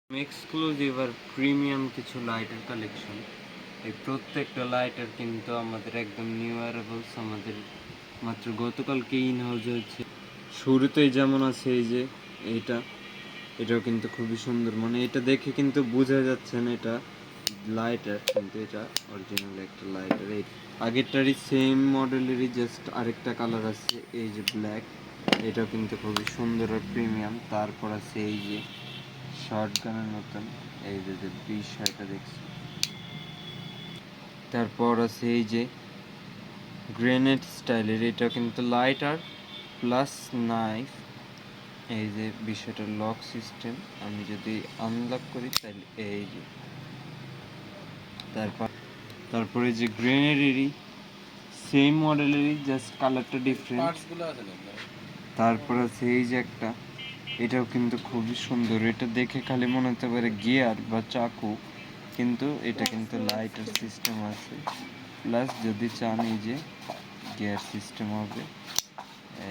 Exclusive আর premium কিছু লাইটের collection. এই প্রত্যেকটা লাইটার কিন্তু আমাদের একদম নিউ অ্যারাইভালস, আমাদের মাত্র গতকালকে ইন হাউস হয়েছে। শুরুতেই যেমন আছে এই যে এটাও কিন্তু খুবই সুন্দর, মানে এটা দেখে কিন্তু বোঝা যাচ্ছে না এটা লাইটার, কিন্তু এটা অরিজিনাল একটা লাইটার। এই আগেরটারই সেম মডেলেরই জাস্ট আরেকটা কালার আছে, এই যে ব্ল্যাক। এটাও কিন্তু খুবই সুন্দর আর প্রিমিয়াম। তারপর আছে এই যে শর্ট গানের মতন, এই যে বিষয়টা দেখছি। তারপর আছে এই যে গ্রেনেড স্টাইলের, এটা কিন্তু লাইটার প্লাস নাইফ। এই যে বিষয়টা লক সিস্টেম, আমি যদি আনলক করি তাহলে এই যে তারপরে যে গ্রেনেডেরই সেম মডেলেরই জাস্ট কালারটা ডিফারেন্ট। তারপর আছে এই যে একটা, এটাও কিন্তু খুবই সুন্দর। এটা দেখে খালি মনে হতে পারে গিয়ার বা চাকু, কিন্তু এটা কিন্তু লাইটার সিস্টেম আছে, প্লাস যদি চান এই যে গিয়ার সিস্টেম হবে।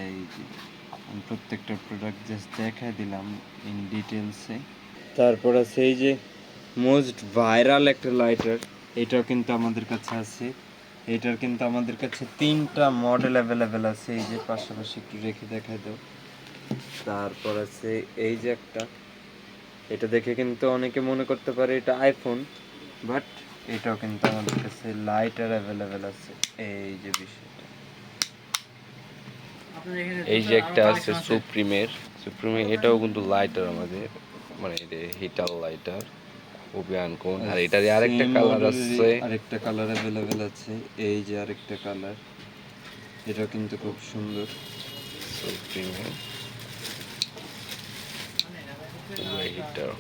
এই যে আমি প্রত্যেকটা প্রোডাক্ট জাস্ট দেখাই দিলাম ইন ডিটেলসে। তারপর আছে এই যে মোস্ট ভাইরাল একটা লাইটার, এটাও কিন্তু আমাদের কাছে আছে। এটার কিন্তু আমাদের কাছে 3টা মডেল অ্যাভেলেবেল আছে, এই যে পাশাপাশি একটু রেখে দেখাই দাও। তারপর আছে এই যে একটা, এটা দেখে কিন্তু অনেকে মনে করতে পারে এটা আইফোন, বাট এটাও কিন্তু আমাদের কাছে লাইটার অ্যাভেলেবেল আছে। এই যে বিষয়টা, এই যে একটা আছে সুপ্রিমের, এটাও কিন্তু লাইটার আমাদের, মানে এটা হিটার লাইটার খুবই আনকমন। আর এটারই আরেকটা কালার আছে, আরেকটা কালার অ্যাভেলেবেল আছে, এই যে আরেকটা কালার, এটাও কিন্তু খুব সুন্দর। সুপ্রিমের হিটার।